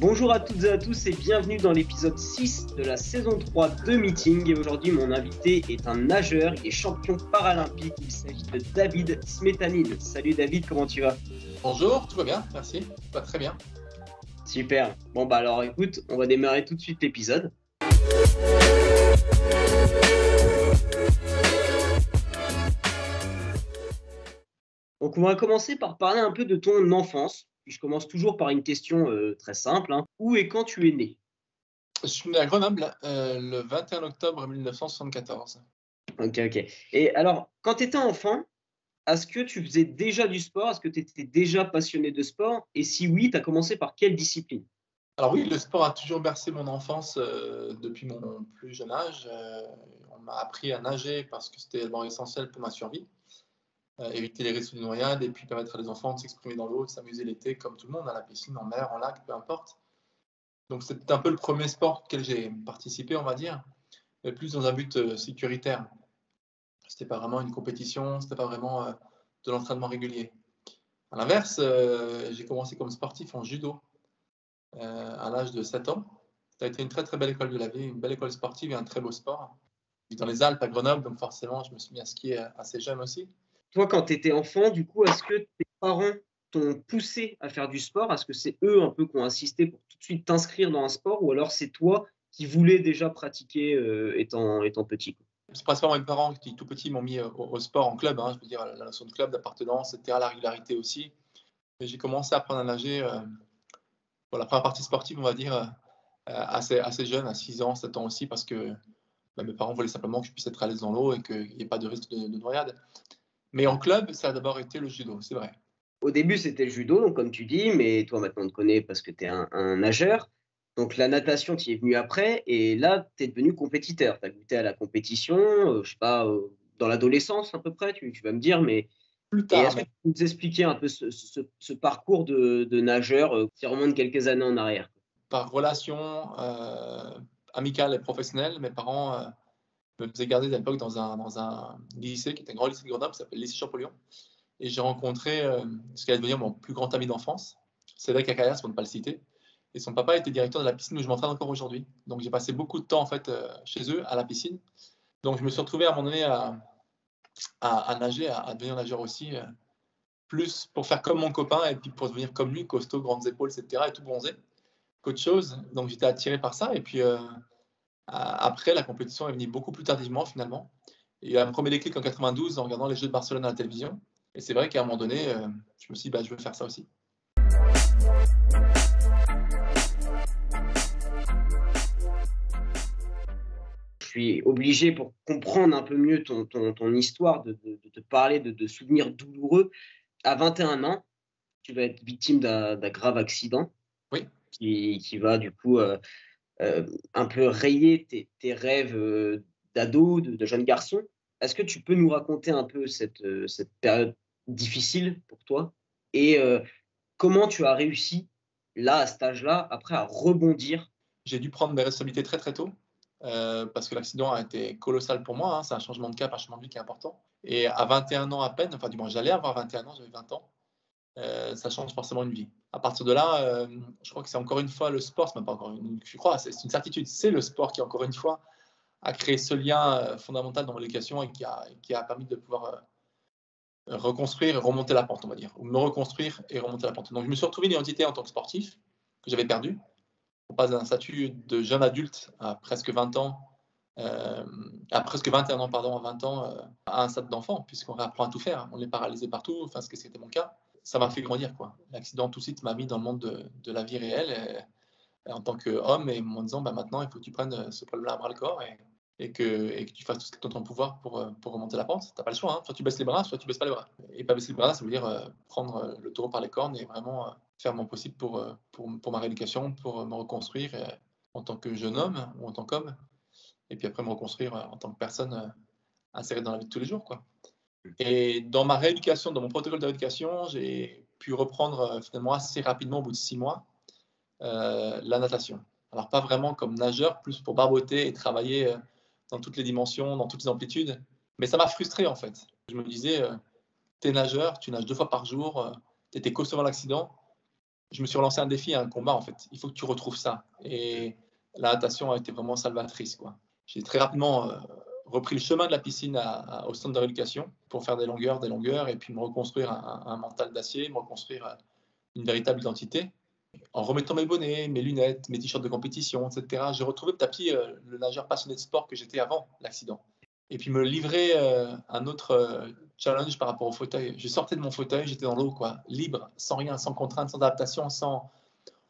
Bonjour à toutes et à tous et bienvenue dans l'épisode 6 de la saison 3 de Meeting. Et aujourd'hui, mon invité est un nageur, il est champion paralympique. Il s'agit de David Smetanine. Salut David, comment tu vas? Bonjour, tout va bien, merci, tout va très bien. Super. Bon bah alors écoute, on va démarrer tout de suite l'épisode. Donc on va commencer par parler un peu de ton enfance. Puis je commence toujours par une question très simple, hein. Où et quand tu es né? Je suis né à Grenoble le 21 octobre 1974. Ok. Et alors, quand tu étais enfant, est-ce que tu faisais déjà du sport? Est-ce que tu étais déjà passionné de sport? Et si oui, tu as commencé par quelle discipline? Alors oui, le sport a toujours bercé mon enfance depuis mon plus jeune âge. On m'a appris à nager parce que c'était vraiment essentiel pour ma survie. Éviter les risques de noyade et puis permettre à les enfants de s'exprimer dans l'eau, de s'amuser l'été comme tout le monde, à la piscine, en mer, en lac, peu importe. Donc c'était un peu le premier sport auquel j'ai participé, on va dire, mais plus dans un but sécuritaire. C'était pas vraiment une compétition, c'était pas vraiment de l'entraînement régulier. À l'inverse, j'ai commencé comme sportif en judo à l'âge de 7 ans. Ça a été une très très belle école de la vie, une belle école sportive et un très beau sport. Je vis dans les Alpes à Grenoble, donc forcément je me suis mis à skier assez jeune aussi. Toi, quand tu étais enfant, du coup, est-ce que tes parents t'ont poussé à faire du sport? Est-ce que c'est eux un peu qui ont insisté pour tout de suite t'inscrire dans un sport? Ou alors c'est toi qui voulais déjà pratiquer étant petit, quoi? C'est principalement mes parents qui tout petits m'ont mis au sport en club, hein, je veux dire la notion de club, d'appartenance, etc., la régularité aussi. Et j'ai commencé à apprendre à nager pour la première partie sportive, on va dire, assez jeune, à 6 ans, 7 ans aussi, parce que mes parents voulaient simplement que je puisse être à l'aise dans l'eau et qu'il n'y ait pas de risque de noyade. Mais en club, ça a d'abord été le judo, c'est vrai. Au début, c'était le judo, donc comme tu dis, mais toi maintenant on te connaît parce que tu es un nageur. Donc la natation, tu y es venu après, et là, tu es devenu compétiteur. Tu as goûté à la compétition, je sais pas, dans l'adolescence à peu près, tu vas me dire, mais Plus et tard, est-ce que mais tu peux nous expliquer un peu ce parcours de nageur qui remonte quelques années en arrière? par relation amicale et professionnelle, mes parents me faisaient garder à l'époque dans un lycée qui était un grand lycée de Grenoble, qui s'appelle le lycée Champollion. Et j'ai rencontré ce qui allait devenir mon plus grand ami d'enfance, Cédric Acayas, pour ne pas le citer. Et son papa était directeur de la piscine où je m'entraîne encore aujourd'hui. Donc j'ai passé beaucoup de temps en fait chez eux, à la piscine. Donc je me suis retrouvé à un moment donné à nager, à devenir nageur aussi, plus pour faire comme mon copain et puis pour devenir comme lui, costaud, grandes épaules, etc. et tout bronzé, qu'autre chose. Donc j'étais attiré par ça. Et puis après, la compétition est venue beaucoup plus tardivement finalement. Et il y a un premier déclic en 92 en regardant les Jeux de Barcelone à la télévision. Et c'est vrai qu'à un moment donné, je me suis dit, bah, je veux faire ça aussi. Je suis obligé, pour comprendre un peu mieux ton histoire, de te parler de souvenirs douloureux. À 21 ans, tu vas être victime d'un grave accident Oui. qui va du coup un peu rayer tes rêves d'ado, de jeune garçon. Est-ce que tu peux nous raconter un peu cette période difficile pour toi et comment tu as réussi, là, à cet âge-là, après, à rebondir? J'ai dû prendre mes responsabilités très très tôt parce que l'accident a été colossal pour moi. Hein. C'est un changement de cap, un changement de vie qui est important. Et à 21 ans à peine, enfin du moins j'allais avoir 21 ans, j'avais 20 ans, ça change forcément une vie. À partir de là, je crois que c'est encore une fois le sport, c'est même pas encore une, je crois, c'est une certitude, c'est le sport qui encore une fois a créé ce lien fondamental dans mon éducation et qui a permis de pouvoir reconstruire et remonter la pente, on va dire, ou me reconstruire et remonter la pente. Donc je me suis retrouvé une identité en tant que sportif que j'avais perdue. On passe d'un statut de jeune adulte à presque 20 ans, à presque 21 ans, pardon, à 20 ans, à un stade d'enfant, puisqu'on réapprend à tout faire. On est paralysé partout, enfin, ce que c'était mon cas. Ça m'a fait grandir, quoi. L'accident, tout de suite, m'a mis dans le monde de la vie réelle et en tant qu'homme, et en me disant, bah, maintenant, il faut que tu prennes ce problème-là à bras le corps et que tu fasses tout ce qui est en ton pouvoir pour remonter la pente. Tu n'as pas le choix, hein. Soit tu baisses les bras, soit tu baisses pas les bras. Et pas baisser les bras, ça veut dire prendre le taureau par les cornes et vraiment faire mon possible pour ma rééducation, pour me reconstruire en tant que jeune homme ou en tant qu'homme, et puis après me reconstruire en tant que personne insérée dans la vie de tous les jours, quoi. Et dans ma rééducation, dans mon protocole de rééducation, j'ai pu reprendre finalement assez rapidement, au bout de 6 mois, la natation. Alors pas vraiment comme nageur, plus pour barboter et travailler dans toutes les dimensions, dans toutes les amplitudes. Mais ça m'a frustré en fait. Je me disais, t'es nageur, tu nages 2 fois par jour, t'étais costaud avant l'accident, je me suis relancé un défi, un combat en fait. Il faut que tu retrouves ça. Et la natation a été vraiment salvatrice, quoi. J'ai très rapidement repris le chemin de la piscine au centre de rééducation pour faire des longueurs, et puis me reconstruire un mental d'acier, me reconstruire une véritable identité. En remettant mes bonnets, mes lunettes, mes t-shirts de compétition, etc., j'ai retrouvé petit à petit le nageur passionné de sport que j'étais avant l'accident. Et puis me livrer un autre challenge par rapport au fauteuil. Je sortais de mon fauteuil, j'étais dans l'eau, quoi, libre, sans rien, sans contrainte, sans adaptation, sans...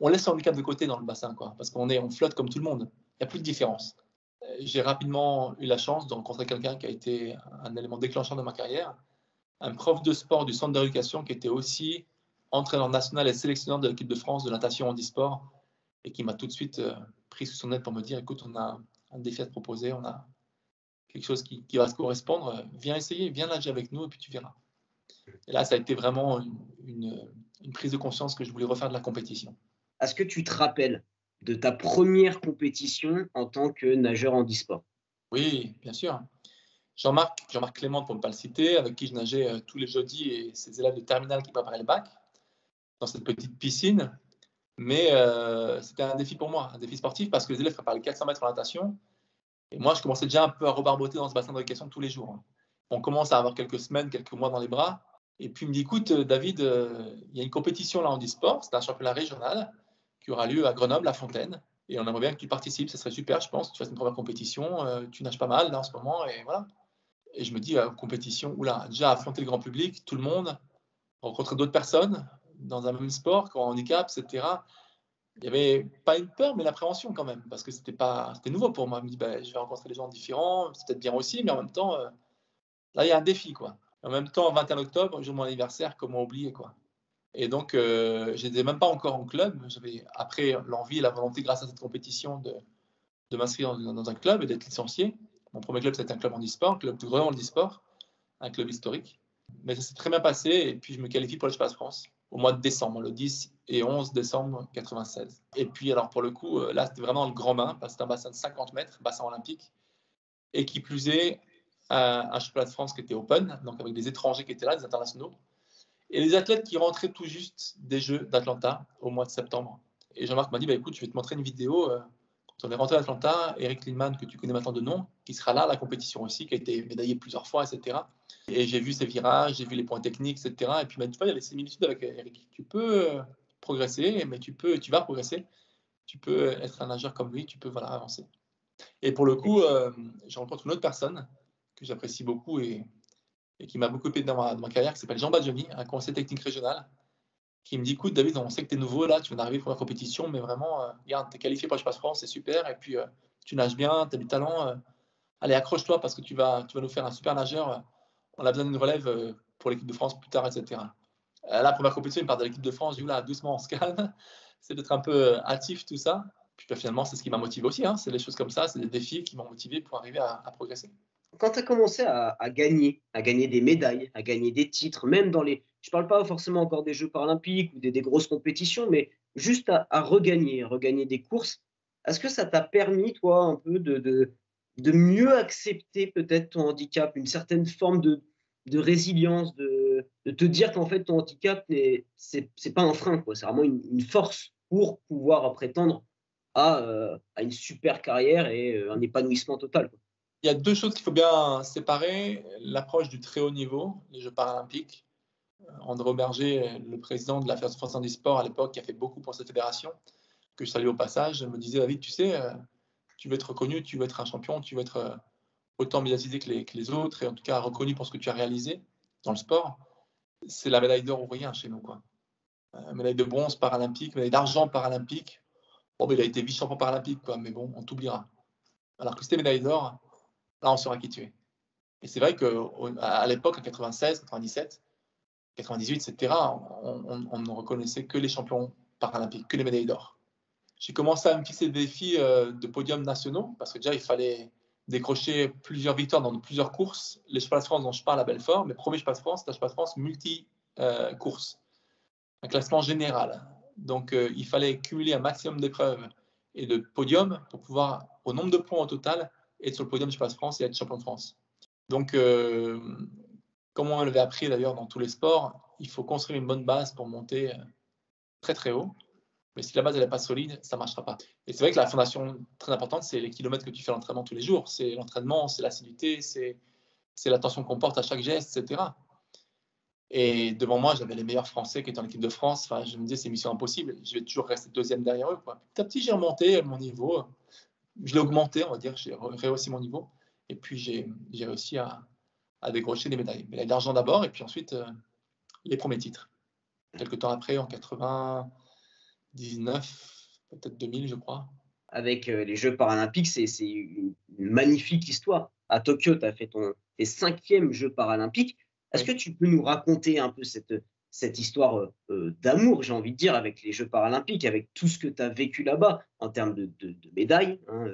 On laisse son handicap de côté dans le bassin, quoi, parce on flotte comme tout le monde. Il n'y a plus de différence. J'ai rapidement eu la chance de rencontrer quelqu'un qui a été un élément déclencheur de ma carrière, un prof de sport du centre d'éducation qui était aussi entraîneur national et sélectionneur de l'équipe de France de natation handisport, et qui m'a tout de suite pris sous son aile pour me dire, écoute, on a un défi à te proposer, on a quelque chose qui va te correspondre, viens essayer, viens nager avec nous et puis tu verras. Et là, ça a été vraiment une prise de conscience que je voulais refaire de la compétition. Est-ce que tu te rappelles de ta première compétition en tant que nageur handisport? Oui, bien sûr. Jean-Marc Clément, pour ne pas le citer, avec qui je nageais tous les jeudis, et ses élèves de terminale qui préparaient le bac, dans cette petite piscine. Mais c'était un défi pour moi, un défi sportif, parce que les élèves préparaient 400 mètres en natation. Et moi, je commençais déjà un peu à rebarboter dans ce bassin de rééducation tous les jours. On commence à avoir quelques semaines, quelques mois dans les bras. Et puis il me dit, écoute, David, il y a une compétition là en e-sport, c'est un championnat régional qui aura lieu à Grenoble, à Fontaine. Et on aimerait bien que tu participes, ce serait super, je pense, que tu fasses une première compétition. Tu nages pas mal là en ce moment, et voilà. Et je me dis, compétition, oula, déjà affronter le grand public, tout le monde, rencontrer d'autres personnes dans un même sport, qui ont un handicap, etc. Il n'y avait pas une peur, mais l'appréhension quand même, parce que c'était nouveau pour moi. Je me dis, bah, je vais rencontrer des gens différents, c'est peut-être bien aussi, mais en même temps, là, il y a un défi, quoi. En même temps, 21 octobre, jour de mon anniversaire, comment oublier, quoi. Et donc, je n'étais même pas encore en club. J'avais après l'envie et la volonté, grâce à cette compétition, de m'inscrire dans un club et d'être licencié. Mon premier club, c'était un club handisport, un club de Grenoble handisport, un club historique. Mais ça s'est très bien passé, et puis je me qualifie pour l'Espace France au mois de décembre, le 10 et 11 décembre 96. Et puis alors pour le coup, là c'était vraiment le grand bain, parce que c'était un bassin de 50 mètres, bassin olympique, et qui plus est, un championnat de France qui était open, donc avec des étrangers qui étaient là, des internationaux, et les athlètes qui rentraient tout juste des Jeux d'Atlanta au mois de septembre. Et Jean-Marc m'a dit, bah, écoute, je vais te montrer une vidéo. Quand on est rentré à Atlanta, Eric Lindman, que tu connais maintenant de nom, qui sera là à la compétition aussi, qui a été médaillé plusieurs fois, etc. Et j'ai vu ses virages, j'ai vu les points techniques, etc. Et puis, tu vois, il y a des similitudes avec Eric. Tu peux progresser, mais tu vas progresser. Tu peux être un nageur comme lui, tu peux avancer. Et pour le coup, je rencontre une autre personne que j'apprécie beaucoup, et qui m'a beaucoup aidé dans ma carrière, qui s'appelle Jean Badjoni, un conseiller technique régional, qui me dit, écoute David, on sait que tu es nouveau là, tu viens d'arriver pour la compétition, mais vraiment, regarde, tu es qualifié pour l'Espace France, c'est super, et puis tu nages bien, tu as du talent, allez, accroche-toi, parce que tu vas nous faire un super nageur, on a besoin d'une relève pour l'équipe de France plus tard, etc. La première compétition, il part de l'équipe de France, je dis, là, doucement, on se calme, c'est d'être un peu hâtif, tout ça. Puis finalement, c'est ce qui m'a motivé aussi, hein. C'est des choses comme ça, c'est des défis qui m'ont motivé pour arriver à progresser. Quand tu as commencé à gagner des médailles, à gagner des titres, même dans les, je parle pas forcément encore des Jeux paralympiques ou des grosses compétitions, mais juste à regagner des courses, est-ce que ça t'a permis, toi, un peu de mieux accepter peut-être ton handicap, une certaine forme de résilience, de te dire qu'en fait ton handicap, c'est pas un frein, quoi, c'est vraiment une force pour pouvoir prétendre à une super carrière et un épanouissement total, quoi. Il y a deux choses qu'il faut bien séparer. L'approche du très haut niveau, les Jeux paralympiques. André Berger, le président de la Fédération française du sport à l'époque, qui a fait beaucoup pour cette fédération, que je salue au passage, me disait, David, tu sais, tu veux être reconnu, tu veux être un champion, tu veux être autant médiatisé que les autres, et en tout cas reconnu pour ce que tu as réalisé dans le sport. C'est la médaille d'or ou rien chez nous, quoi. Médaille de bronze paralympique, médaille d'argent paralympique. Bon, mais il a été vice-champion paralympique, quoi, mais bon, on t'oubliera. Alors que c'était médaille d'or, là, on saura qui tu es. Et c'est vrai qu'à l'époque, en 96, 97, 98, etc., on ne reconnaissait que les champions paralympiques, que les médailles d'or. J'ai commencé à me fixer des défis de podiums nationaux, parce que déjà, il fallait décrocher plusieurs victoires dans plusieurs courses. Les Championnats de France dont je parle à Belfort, mes premiers Championnats de France, c'était un Championnat de France multi-courses, un classement général. Donc, il fallait cumuler un maximum d'épreuves et de podiums pour pouvoir, au nombre de points au total, être sur le podium du Championnat de France et être champion de France. Donc, comme on l'avait appris d'ailleurs dans tous les sports, il faut construire une bonne base pour monter très très haut. Mais si la base n'est pas solide, ça ne marchera pas. Et c'est vrai que la fondation très importante, c'est les kilomètres que tu fais à l'entraînement tous les jours. C'est l'entraînement, c'est l'assiduité, c'est l'attention qu'on porte à chaque geste, etc. Et devant moi, j'avais les meilleurs Français qui étaient en équipe de France. Enfin, je me disais, c'est mission impossible. Je vais toujours rester deuxième derrière eux, quoi. Petit à petit, j'ai remonté mon niveau. Je l'ai augmenté, on va dire. J'ai rehaussé mon niveau. Et puis, j'ai réussi à décrocher des médailles. Médailles d'argent d'abord, et puis ensuite, les premiers titres. Quelques temps après, en 99, peut-être 2000, je crois. Avec les Jeux paralympiques, c'est une magnifique histoire. À Tokyo, tu as fait tes 5e Jeux paralympiques. Est-ce que tu peux nous raconter un peu cette histoire d'amour, j'ai envie de dire, avec les Jeux paralympiques, avec tout ce que tu as vécu là-bas, en termes de médailles, hein,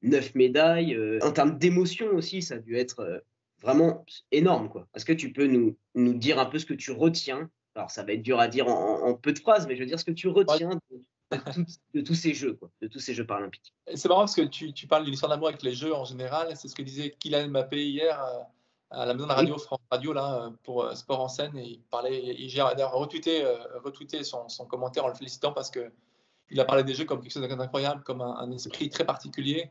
9 médailles, en termes d'émotion aussi, ça a dû être vraiment énorme, quoi. Est-ce que tu peux nous dire un peu ce que tu retiens? Alors, ça va être dur à dire en peu de phrases, mais je veux dire ce que tu retiens de tous ces Jeux, quoi, de tous ces Jeux paralympiques. C'est marrant parce que tu parles d'une histoire d'amour avec les jeux en général. C'est ce que disait Kylian Mbappé hier à la maison de la radio, Oui, France Radio, là, pour Sport en scène. Et j'ai d'ailleurs retweeté son commentaire en le félicitant parce qu'il a parlé des jeux comme quelque chose d'incroyable, comme un esprit très particulier,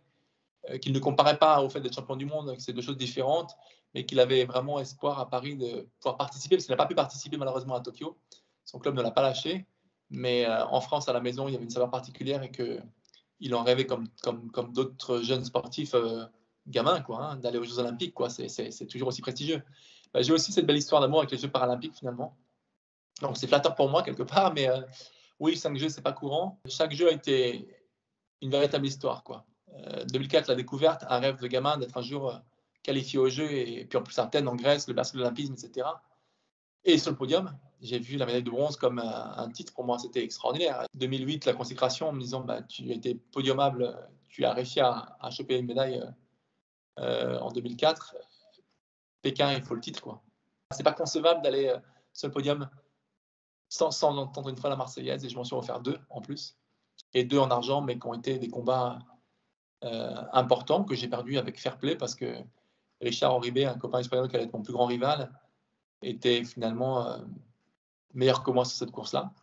qu'il ne comparait pas au fait d'être champion du monde, que c'est deux choses différentes, mais qu'il avait vraiment espoir à Paris de pouvoir participer, parce qu'il n'a pas pu participer malheureusement à Tokyo. Son club ne l'a pas lâché. Mais en France, à la maison, il y avait une saveur particulière et qu'il en rêvait comme d'autres jeunes sportifs gamins, quoi, hein, d'aller aux Jeux Olympiques. Quoi. C'est toujours aussi prestigieux. J'ai aussi cette belle histoire d'amour avec les Jeux Paralympiques, finalement. Donc, c'est flatteur pour moi, quelque part. Mais oui, 5 jeux, c'est pas courant. Chaque jeu a été une véritable histoire. Quoi. 2004, la découverte, un rêve de gamin d'être un jour qualifié aux Jeux, et puis en plus Athènes, en Grèce, le berceau de l'olympisme, etc. Et sur le podium, j'ai vu la médaille de bronze comme un titre. Pour moi, c'était extraordinaire. 2008, la consécration, en me disant tu as été podiumable, tu as réussi à choper une médaille en 2004. Pékin, il faut le titre, quoi. C'est pas concevable d'aller sur le podium sans entendre une fois la Marseillaise, et je m'en suis offert 2 en plus, et 2 en argent, mais qui ont été des combats importants que j'ai perdus avec fair play, parce que Richard Oribe, un copain espagnol qui allait être mon plus grand rival, était finalement meilleur que moi sur cette course-là.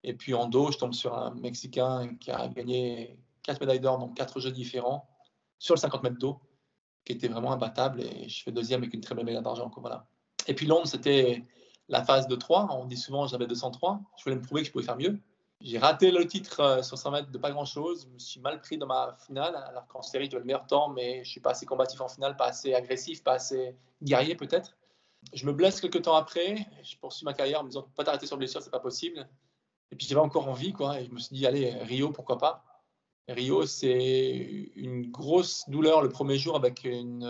Et puis en dos, je tombe sur un Mexicain qui a gagné 4 médailles d'or dans 4 jeux différents sur le 50 mètres d'eau, qui était vraiment imbattable, et je fais deuxième avec une très belle médaille d'argent. Voilà. Et puis Londres, c'était la phase de 3. On dit souvent j'avais 203. Je voulais me prouver que je pouvais faire mieux. J'ai raté le titre sur 100 mètres de pas grand-chose. Je me suis mal pris dans ma finale, alors qu'en série, je dois le meilleur temps, mais je ne suis pas assez combatif en finale, pas assez agressif, pas assez guerrier peut-être. Je me blesse quelques temps après. Je poursuis ma carrière en me disant pas t'arrêter sur blessure, c'est pas possible. Et puis j'avais encore envie, quoi. Et je me suis dit, allez, Rio, pourquoi pas. Rio, c'est une grosse douleur le premier jour, avec une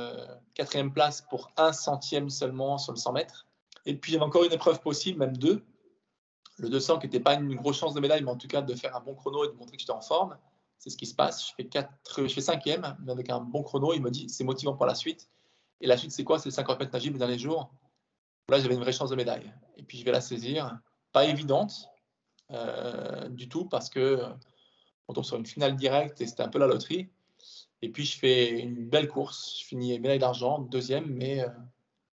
4e place pour 1 centième seulement sur le 100 mètres. Et puis j'avais encore une épreuve possible, même 2. Le 200 qui n'était pas une grosse chance de médaille, mais en tout cas de faire un bon chrono et de montrer que j'étais en forme. C'est ce qui se passe. Je fais 5e, mais avec un bon chrono. Il me dit, c'est motivant pour la suite. Et la suite, c'est quoi? C'est le 50 mètres nagible les derniers jours. Là, j'avais une vraie chance de médaille. Et puis je vais la saisir. Pas évidente du tout, parce que on tombe sur une finale directe et c'était un peu la loterie. Et puis je fais une belle course. Je finis médaille d'argent, 2e, mais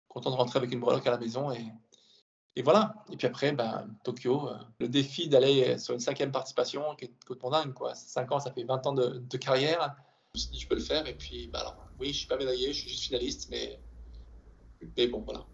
content de rentrer avec une breloque à la maison. Et voilà. Et puis après, Tokyo, le défi d'aller sur une 5e participation qui est complètement dingue, quoi. 5 ans, ça fait 20 ans de carrière. Je me suis dit, je peux le faire. Et puis, alors, oui, je ne suis pas médaillé, je suis juste finaliste, mais bon, voilà.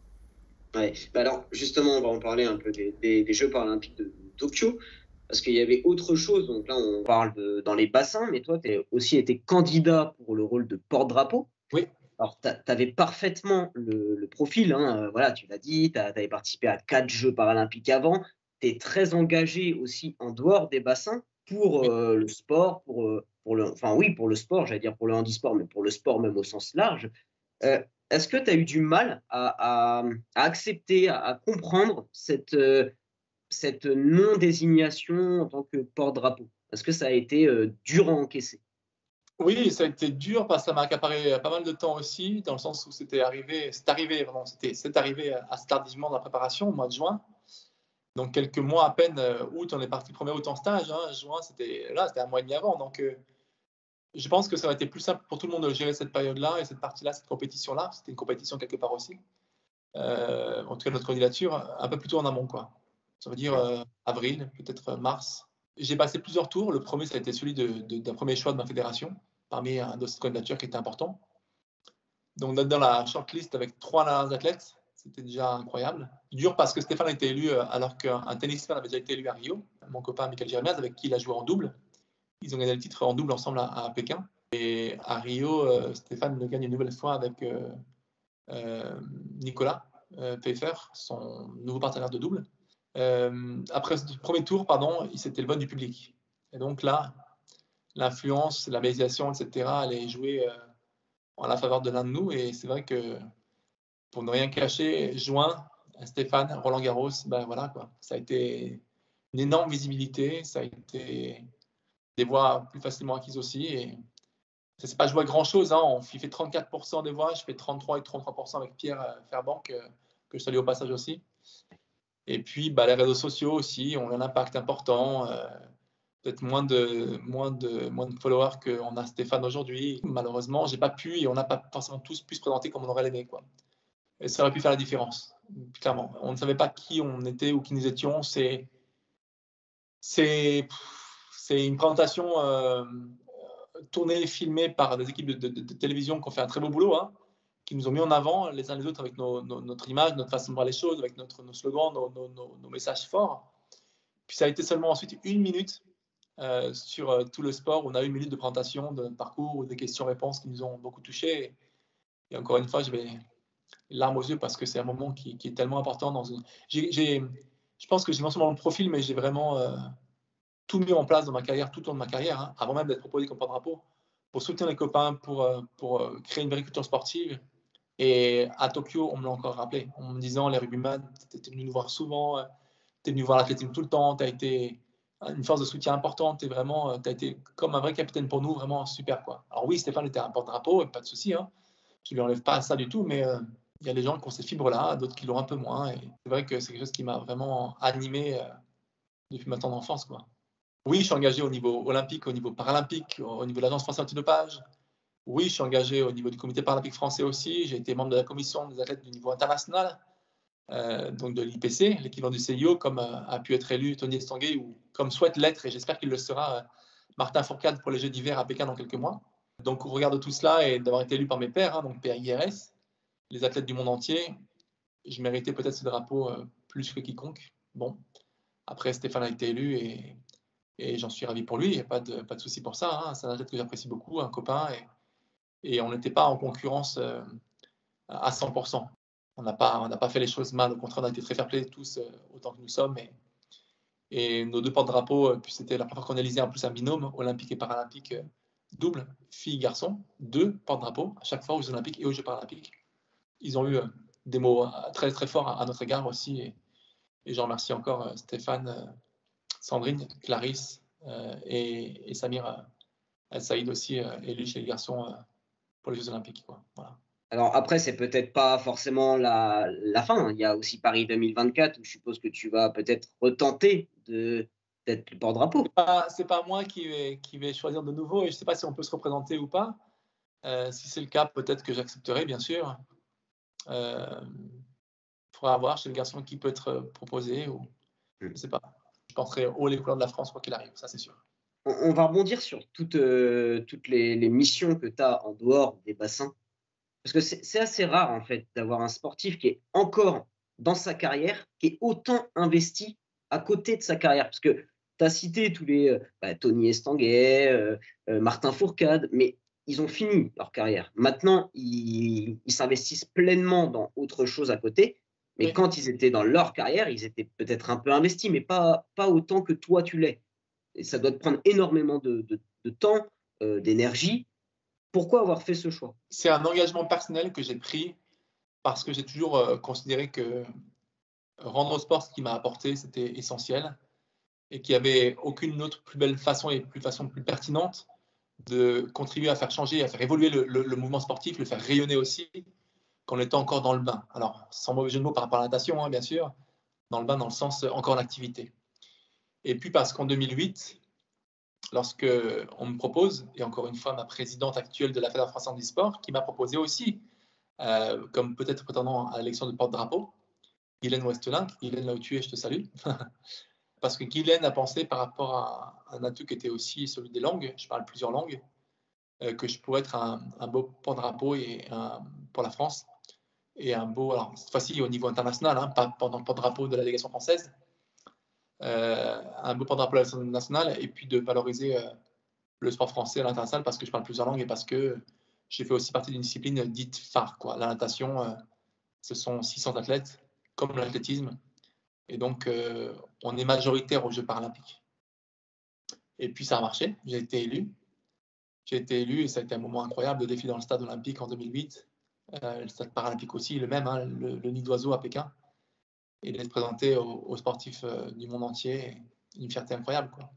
Ouais. Alors, justement, on va en parler un peu des Jeux paralympiques de Tokyo, parce qu'il y avait autre chose. Donc là, on parle dans les bassins, mais toi, tu as aussi été candidat pour le rôle de porte-drapeau. Oui. Alors, tu avais parfaitement le profil, hein, voilà, tu l'as dit, tu avais participé à 4 Jeux paralympiques avant. Tu es très engagé aussi en dehors des bassins pour le sport, pour le sport, j'allais dire pour le handisport, mais pour le sport même au sens large. Est-ce que tu as eu du mal à accepter, à comprendre cette non-désignation en tant que porte-drapeau? Est-ce que ça a été dur à encaisser? Oui, ça a été dur parce que ça m'a accaparé pas mal de temps aussi, dans le sens où c'est arrivé assez tardivement dans la préparation, au mois de juin. Donc quelques mois à peine, août, on est parti le 1er août en stage, hein, juin, c'était 1 mois et demi avant. Donc je pense que ça aurait été plus simple pour tout le monde de gérer cette période-là et cette partie-là, cette compétition-là. C'était une compétition quelque part aussi. En tout cas, notre candidature, un peu plus tôt en amont, quoi. Ça veut dire avril, peut-être mars. J'ai passé plusieurs tours. Le premier, ça a été celui d'un premier choix de ma fédération, parmi un dossier de candidature qui était important. Donc, d'être dans la shortlist avec 3 athlètes, c'était déjà incroyable. Dur parce que Stéphane a été élu alors qu'un tennisman avait déjà été élu à Rio, mon copain Michael Jeremias, avec qui il a joué en double. Ils ont gagné le titre en double ensemble à Pékin. Et à Rio, Stéphane le gagne une nouvelle fois avec Nicolas Pfeiffer, son nouveau partenaire de double. Après le premier tour, c'était le vote du public. Et donc là, l'influence, la médiation, etc., allait jouer en la faveur de l'un de nous. Et c'est vrai que, pour ne rien cacher, juin, Stéphane, Roland Garros, ben voilà, quoi. Ça a été une énorme visibilité, ça a été des voix plus facilement acquises aussi. Et ça ne s'est pas joué à grand-chose. Hein. On fait 34% des voix, je fais 33 et 33% avec Pierre Fairbank, que je salue au passage aussi. Et puis, les réseaux sociaux aussi ont un impact important. Peut-être moins de followers qu'on a Stéphane aujourd'hui. Malheureusement, j'ai pas pu et on n'a pas forcément tous pu se présenter comme on aurait aimé, quoi. Et ça aurait pu faire la différence, clairement. On ne savait pas qui on était ou qui nous étions. C'est une présentation tournée, filmée par des équipes de télévision qui ont fait un très beau boulot, hein, qui nous ont mis en avant les uns les autres avec notre image, notre façon de voir les choses, avec nos slogans, nos messages forts. Puis ça a été seulement ensuite 1 minute sur tout le sport. On a 1 minute de présentation de notre parcours, des questions-réponses qui nous ont beaucoup touchés. Et encore une fois, je vais larmes aux yeux parce que c'est un moment qui est tellement important. Je pense que j'ai non seulement le profil, mais j'ai vraiment tout mis en place dans ma carrière, tout au long de ma carrière, hein, avant même d'être proposé comme porte-drapeau, pour soutenir les copains, pour créer une vraie culture sportive. Et à Tokyo, on me l'a encore rappelé, en me disant, les rugbyman, tu es venu nous voir souvent, tu es venu voir l'athlétisme tout le temps, tu as été une force de soutien importante, tu as été comme un vrai capitaine pour nous, vraiment super, quoi. Alors oui, Stéphane était un porte-drapeau, pas de souci, hein. Je ne lui enlève pas ça du tout, mais il y a des gens qui ont ces fibres-là, d'autres qui l'ont un peu moins. Et c'est vrai que c'est quelque chose qui m'a vraiment animé depuis ma tendre enfance, quoi. Oui, je suis engagé au niveau olympique, au niveau paralympique, au niveau de l'Agence française antidopage. Oui, je suis engagé au niveau du comité paralympique français aussi. J'ai été membre de la commission des athlètes du niveau international, donc de l'IPC, l'équivalent du CIO, comme a pu être élu Tony Estanguet, ou comme souhaite l'être, et j'espère qu'il le sera, Martin Fourcade pour les Jeux d'hiver à Pékin dans quelques mois. Donc, au regard de tout cela et d'avoir été élu par mes pairs, hein, donc PAIRS, les athlètes du monde entier, je méritais peut-être ce drapeau plus que quiconque. Bon, après, Stéphane a été élu et j'en suis ravi pour lui, il n'y a pas de souci pour ça. Hein. C'est un athlète que j'apprécie beaucoup, un copain, et on n'était pas en concurrence à 100%. On n'a pas fait les choses mal, au contraire, on a été très fair-play tous, autant que nous sommes. Et nos 2 porte-drapeaux, puis c'était la première fois qu'on réalisait en plus un binôme, olympique et paralympique, double, filles-garçons, 2 porte-drapeaux, à chaque fois aux Olympiques et aux Jeux paralympiques. Ils ont eu des mots très très forts à notre égard aussi. Et j'en remercie encore Stéphane, Sandrine, Clarisse et Samir El Saïd aussi, élu chez les garçons pour les Jeux Olympiques, quoi. Voilà. Alors après, c'est peut-être pas forcément la fin. Il y a aussi Paris 2024 où je suppose que tu vas peut-être retenter d'être le porte-drapeau. C'est pas moi qui vais choisir de nouveau, et je ne sais pas si on peut se représenter ou pas. Si c'est le cas, peut-être que j'accepterai, bien sûr. Faudra voir chez le garçon qui peut être proposé, ou je ne sais pas. Je porterai haut les couleurs de la France quoi qu'il arrive, ça c'est sûr. On va rebondir sur toutes les missions que tu as en dehors des bassins. Parce que c'est assez rare, en fait, d'avoir un sportif qui est encore dans sa carrière, qui est autant investi à côté de sa carrière. Parce que tu as cité tous les Tony Estanguet, Martin Fourcade, mais ils ont fini leur carrière. Maintenant, ils s'investissent pleinement dans autre chose à côté. Mais Oui. quand ils étaient dans leur carrière, ils étaient peut-être un peu investis, mais pas autant que toi tu l'es. Et ça doit te prendre énormément de temps, d'énergie. Pourquoi avoir fait ce choix? C'est un engagement personnel que j'ai pris parce que j'ai toujours considéré que rendre au sport ce qu'il m'a apporté, c'était essentiel, et qu'il n'y avait aucune autre plus belle façon et façon plus pertinente de contribuer à faire changer, à faire évoluer le mouvement sportif, le faire rayonner aussi, qu'en étant encore dans le bain. Alors, sans mauvais jeu de mots par rapport à la natation, hein, bien sûr, dans le bain dans le sens encore en activité. Et puis parce qu'en 2008, lorsque on me propose, et encore une fois ma présidente actuelle de la Fédération française du sport, qui m'a proposé aussi, comme peut-être prétendant à l'élection de porte-drapeau, Guylaine Westelin. Guylaine, là où tu es, je te salue. Parce que Guylaine a pensé par rapport à un atout qui était aussi celui des langues, je parle plusieurs langues, que je pourrais être un beau porte-drapeau pour la France. Et un beau, alors cette fois-ci au niveau international, hein, pas pendant le porte-drapeau de la délégation française, un beau porte-drapeau de la délégation nationale, et puis de valoriser le sport français à l'international parce que je parle plusieurs langues et parce que j'ai fait aussi partie d'une discipline dite phare, quoi. La natation, ce sont 600 athlètes, comme l'athlétisme, et donc on est majoritaire aux Jeux paralympiques. Et puis ça a marché, j'ai été élu. Et ça a été un moment incroyable de défi dans le stade olympique en 2008. Le stade paralympique aussi, le même, hein, le nid d'oiseau à Pékin. Et d'être présenté aux sportifs du monde entier, une fierté incroyable, quoi.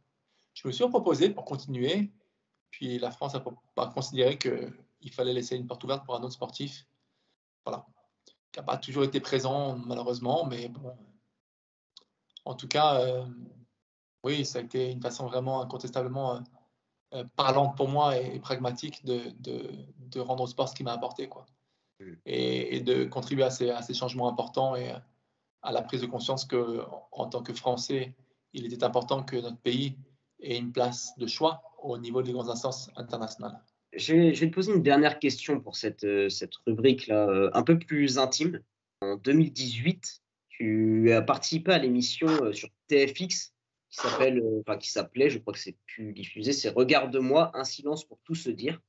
Je me suis proposé pour continuer, puis la France a considéré qu'il fallait laisser une porte ouverte pour un autre sportif, voilà, qui n'a pas toujours été présent malheureusement, mais bon, en tout cas, oui, ça a été une façon vraiment incontestablement parlante pour moi et pragmatique de rendre au sport ce qu'il m'a apporté, quoi. Et de contribuer à ces changements importants et à la prise de conscience qu'en tant que Français, il était important que notre pays ait une place de choix au niveau des grandes instances internationales. Je vais te poser une dernière question pour cette rubrique-là, un peu plus intime. En 2018, tu as participé à l'émission, sur TFX qui s'appelait, je crois que c'est plus diffusé, c'est «Regarde-moi, un silence pour tout se dire».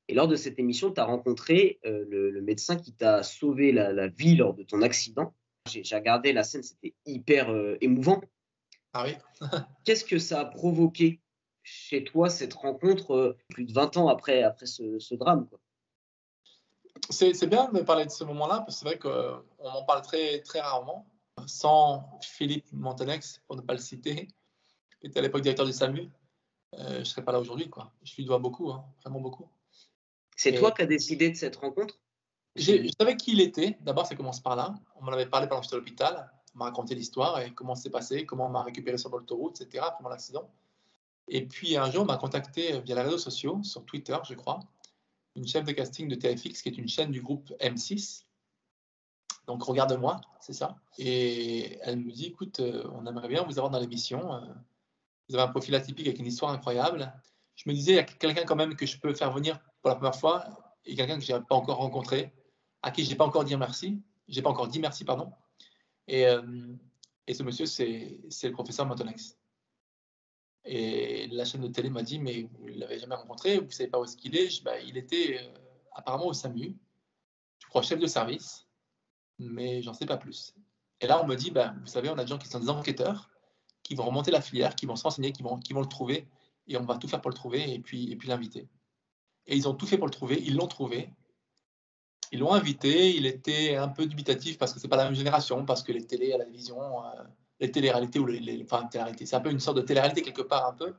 Et lors de cette émission, tu as rencontré, le médecin qui t'a sauvé la vie lors de ton accident. J'ai regardé la scène, c'était hyper, émouvant. Ah oui. Qu'est-ce que ça a provoqué chez toi, cette rencontre, plus de 20 ans après ce drame, quoi? C'est bien de parler de ce moment-là, parce que c'est vrai qu'on en parle très, très rarement. Sans Philippe Montanex, pour ne pas le citer, qui était à l'époque directeur du SAMU, je ne serais pas là aujourd'hui, quoi. Je lui dois beaucoup, hein, vraiment beaucoup. C'est toi Et qui as décidé de cette rencontre? Ou je c'est savais qui il était, d'abord ça commence par là. On m'en avait parlé pendant que j'étais à l'hôpital, on m'a raconté l'histoire et comment c'est passé, comment on m'a récupéré sur l'autoroute, etc., après mon accident. Et puis un jour, on m'a contacté via les réseaux sociaux, sur Twitter, je crois, une chef de casting de TFX, qui est une chaîne du groupe M6. Donc, regarde-moi, c'est ça. Et elle me dit, écoute, on aimerait bien vous avoir dans l'émission. Vous avez un profil atypique avec une histoire incroyable. Je me disais, il y a quelqu'un quand même que je peux faire venir pour la première fois, et quelqu'un que je n'ai pas encore rencontré, à qui je n'ai pas encore dit merci. J'ai pas encore dit merci, pardon. Et, et ce monsieur, c'est le professeur Motonex. Et la chaîne de télé m'a dit, mais vous ne l'avez jamais rencontré, vous ne savez pas où est-ce qu'il est. Bah, il était apparemment au SAMU, je crois chef de service, mais j'en sais pas plus. Et là, on me dit, bah, vous savez, on a des gens qui sont des enquêteurs, qui vont remonter la filière, qui vont se renseigner, qui vont le trouver, et on va tout faire pour le trouver, et puis l'inviter. Et ils ont tout fait pour le trouver, ils l'ont trouvé, ils l'ont invité, il était un peu dubitatif parce que c'est pas la même génération, parce que les télés à la télévision, les téléréalités, enfin, télé-réalité, c'est un peu une sorte de télé-réalité quelque part, un peu.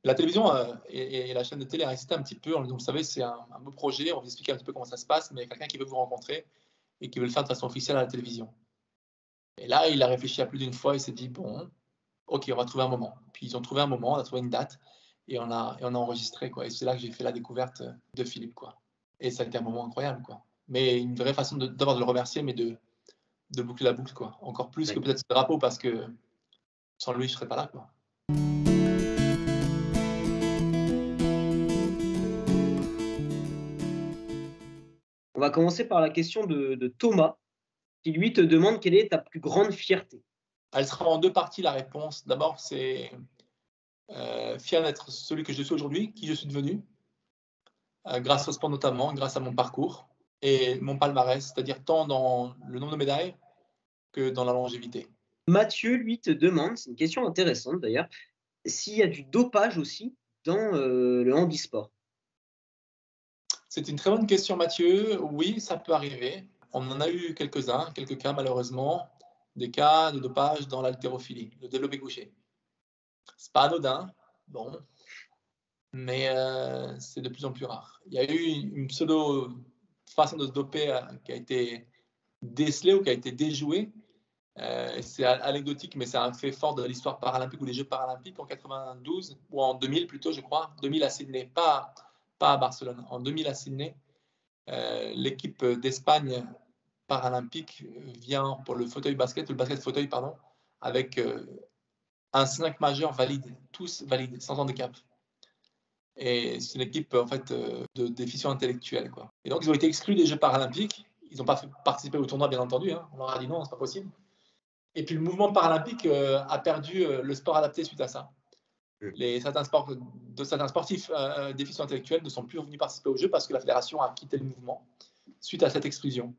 La télévision et la chaîne de télé a insisté un petit peu en disant, vous savez, c'est un beau projet, on va vous expliquer un petit peu comment ça se passe, mais il y a quelqu'un qui veut vous rencontrer et qui veut le faire de façon officielle à la télévision. Et là, il a réfléchi à plus d'une fois, il s'est dit, bon, ok, on va trouver un moment. Puis ils ont trouvé un moment, on a trouvé une date, et on a enregistré, quoi. Et c'est là que j'ai fait la découverte de Philippe, quoi. Et ça a été un moment incroyable, quoi. Mais une vraie façon d'abord de le remercier, mais de boucler la boucle, quoi. Encore plus que ouais. peut-être ce drapeau, parce que sans lui, je serais pas là, quoi. On va commencer par la question de Thomas, qui lui te demande quelle est ta plus grande fierté? Elle sera en deux parties, la réponse. D'abord, c'est fier d'être celui que je suis aujourd'hui, qui je suis devenu, grâce au sport notamment, grâce à mon parcours et mon palmarès, c'est-à-dire tant dans le nombre de médailles que dans la longévité. Mathieu, lui, te demande, c'est une question intéressante d'ailleurs, s'il y a du dopage aussi dans, le handisport? C'est une très bonne question, Mathieu. Oui, ça peut arriver. On en a eu quelques-uns, quelques cas malheureusement, des cas de dopage dans l'haltérophilie, le développé couché. C'est pas anodin, bon, mais c'est de plus en plus rare. Il y a eu une pseudo façon de se doper qui a été décelée ou qui a été déjouée. C'est anecdotique, mais c'est un fait fort de l'histoire paralympique ou des Jeux paralympiques en 92 ou en 2000 plutôt, je crois. 2000 à Sydney, pas à Barcelone. En 2000 à Sydney, l'équipe d'Espagne paralympique vient pour le basket fauteuil, pardon, avec un 5 majeur valide, tous valides, sans handicap. Et c'est une équipe en fait de déficients intellectuels, quoi. Et donc ils ont été exclus des Jeux paralympiques. Ils n'ont pas participé au tournoi, bien entendu. Hein. On leur a dit non, c'est pas possible. Et puis le mouvement paralympique a perdu le sport adapté suite à ça. Certains sportifs déficients intellectuels ne sont plus revenus participer aux Jeux parce que la fédération a quitté le mouvement suite à cette exclusion.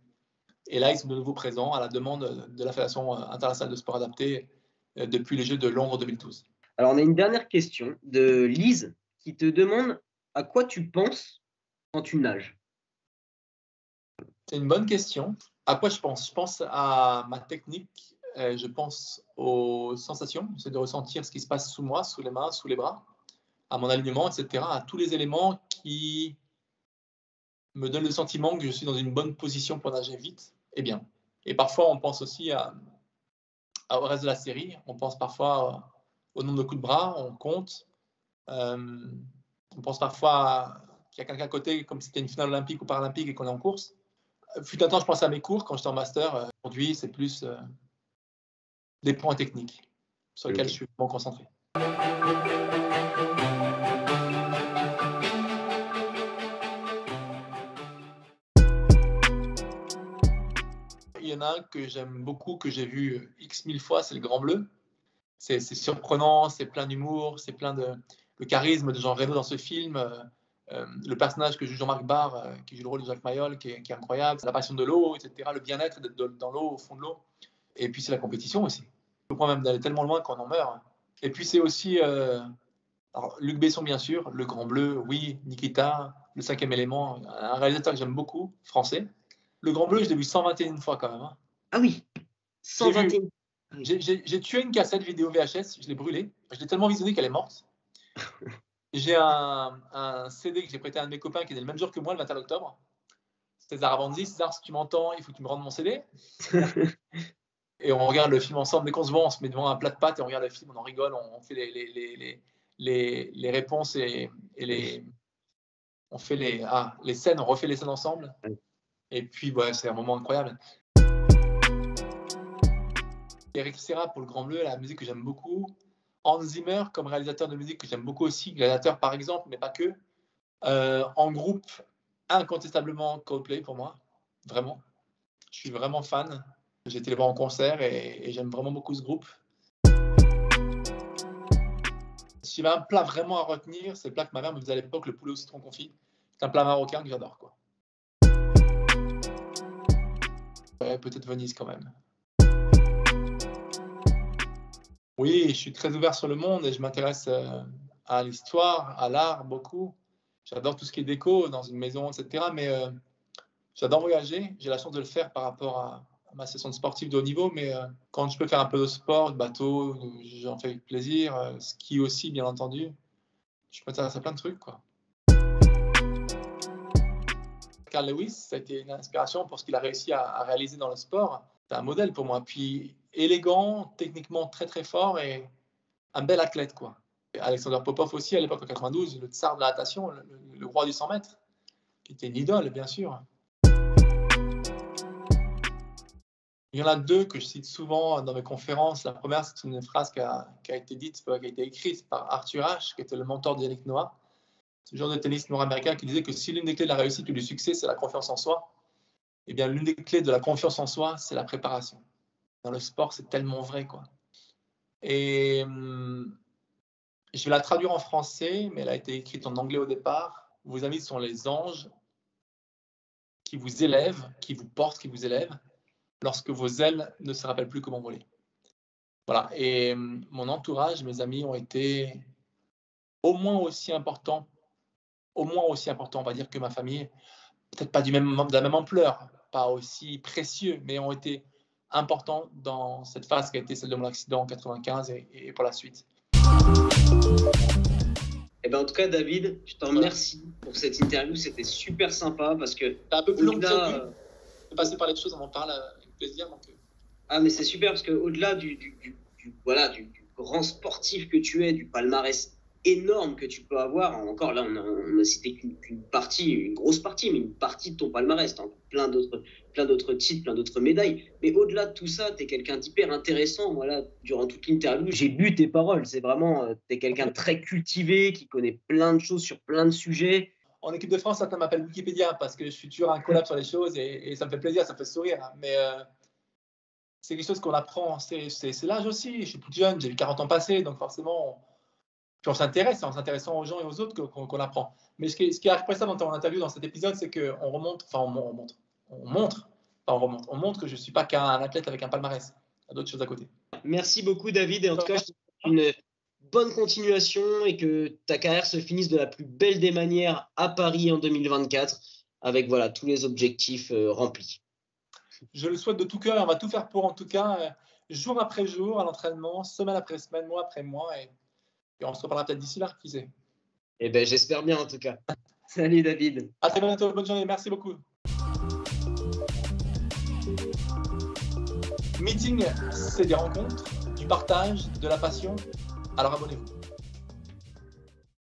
Et là, ils sont de nouveau présents à la demande de la Fédération internationale de sport adapté depuis les Jeux de Londres 2012. Alors, on a une dernière question de Lise qui te demande à quoi tu penses quand tu nages. C'est une bonne question. À quoi je pense? Je pense à ma technique, je pense aux sensations, c'est de ressentir ce qui se passe sous moi, sous les mains, sous les bras, à mon alignement, etc., à tous les éléments qui me donnent le sentiment que je suis dans une bonne position pour nager vite et bien. Et parfois, on pense aussi au reste de la série. On pense parfois au nombre de coups de bras, on compte. On pense parfois qu'il y a quelqu'un à côté, comme si c'était une finale olympique ou paralympique et qu'on est en course. Fut un temps, je pensais à mes cours quand j'étais en master. Aujourd'hui, c'est plus des points techniques sur lesquels je suis vraiment concentré. Il y en a un que j'aime beaucoup, que j'ai vu X mille fois, c'est le Grand Bleu. C'est surprenant, c'est plein d'humour, c'est plein de charisme de Jean Reno dans ce film. Le personnage que joue Jean-Marc Barr, qui joue le rôle de Jacques Mayol, qui est incroyable. La passion de l'eau, etc. Le bien-être d'être dans l'eau, au fond de l'eau. Et puis c'est la compétition aussi. Le point même d'aller tellement loin qu'on en meurt. Et puis c'est aussi alors, Luc Besson, bien sûr, Le Grand Bleu, oui, Nikita, Le Cinquième Élément, un réalisateur que j'aime beaucoup, français. Le Grand Bleu, je l'ai vu 121 fois quand même. Hein. Ah oui, 121. J'ai tué une cassette vidéo VHS, je l'ai brûlée. Je l'ai tellement visionnée qu'elle est morte. J'ai un CD que j'ai prêté à un de mes copains qui est né le même jour que moi, le 21 octobre. César Avanzi. César, si tu m'entends, il faut que tu me rendes mon CD. Et on regarde le film ensemble. Dès qu'on se voit, on se met devant un plat de pâtes et on regarde le film, on en rigole, on fait les réponses et on fait les scènes, on refait les scènes ensemble. Et puis, ouais, c'est un moment incroyable. Eric Serra pour Le Grand Bleu, la musique que j'aime beaucoup. Hans Zimmer comme réalisateur de musique que j'aime beaucoup aussi, réalisateur par exemple, mais pas que. En groupe, incontestablement Coldplay pour moi, vraiment. Je suis vraiment fan. J'ai été les voir en concert et j'aime vraiment beaucoup ce groupe. Si j'avais un plat vraiment à retenir, c'est le plat que ma mère me faisait à l'époque, le poulet au citron confit. C'est un plat marocain que j'adore, quoi. Ouais, peut-être Venise quand même. Oui, je suis très ouvert sur le monde et je m'intéresse à l'histoire, à l'art beaucoup. J'adore tout ce qui est déco dans une maison, etc. Mais j'adore voyager. J'ai la chance de le faire par rapport à ma session de sportif de haut niveau. Mais quand je peux faire un peu de sport, de bateau, j'en fais avec plaisir. Ski aussi, bien entendu. Je m'intéresse à plein de trucs, quoi. Carl Lewis, ça a été une inspiration pour ce qu'il a réussi à réaliser dans le sport. C'est un modèle pour moi. Puis élégant, techniquement très très fort et un bel athlète, quoi. Et Alexander Popov aussi, à l'époque en 92, le tsar de la natation, le roi du 100 mètres, qui était une idole, bien sûr. Il y en a deux que je cite souvent dans mes conférences. La première, c'est une phrase qui a été dite, qui a été écrite par Arthur Ashe, qui était le mentor de Yannick Noah. C'est le joueur de tennis nord-américain qui disait que si l'une des clés de la réussite ou du succès, c'est la confiance en soi, eh bien, l'une des clés de la confiance en soi, c'est la préparation. Dans le sport, c'est tellement vrai, quoi. Et je vais la traduire en français, mais elle a été écrite en anglais au départ. Vos amis sont les anges qui vous élèvent, qui vous portent, qui vous élèvent, lorsque vos ailes ne se rappellent plus comment voler. Voilà. Et mon entourage, mes amis ont été au moins aussi importants, on va dire, que ma famille. Peut-être pas de la même ampleur, pas aussi précieux, mais ont été importants dans cette phase qui a été celle de mon accident en 95 et pour la suite. Eh ben, en tout cas, David, je t'en remercie pour cette interview. C'était super sympa parce que c'est un peu plus long que prévu. De passer par les choses, on en parle avec plaisir. Donc... Ah, mais c'est super parce qu'au-delà du grand sportif que tu es, du palmarès énorme que tu peux avoir. Encore là, on a cité qu'une partie, une grosse partie, mais une partie de ton palmarès. T'as plein d'autres titres, plein d'autres médailles. Mais au-delà de tout ça, tu es quelqu'un d'hyper intéressant. Voilà, durant toute l'interview, j'ai bu tes paroles. C'est vraiment, tu es quelqu'un de très cultivé, qui connaît plein de choses sur plein de sujets. En équipe de France, certains m'appellent Wikipédia parce que je suis toujours un collab sur les choses et ça me fait plaisir, ça me fait sourire. Mais c'est quelque chose qu'on apprend. C'est l'âge aussi. Je suis plus jeune, j'ai eu 40 ans passés, donc forcément, puis on s'intéresse, en s'intéressant aux gens et aux autres qu'on apprend. Mais ce qui est appréciable dans ton interview, dans cet épisode, c'est qu'on montre que je ne suis pas qu'un athlète avec un palmarès. Il y a d'autres choses à côté. Merci beaucoup, David. Et en tout cas, je te souhaite une bonne continuation et que ta carrière se finisse de la plus belle des manières à Paris en 2024 avec voilà, tous les objectifs remplis. Je le souhaite de tout cœur et on va tout faire pour, en tout cas, jour après jour, à l'entraînement, semaine après semaine, mois après mois. Et on se reparlera peut-être d'ici là, qui sait. Eh ben, j'espère bien en tout cas. Salut David. À très bientôt, bonne journée, merci beaucoup. Meeting, c'est des rencontres, du partage, de la passion. Alors abonnez-vous.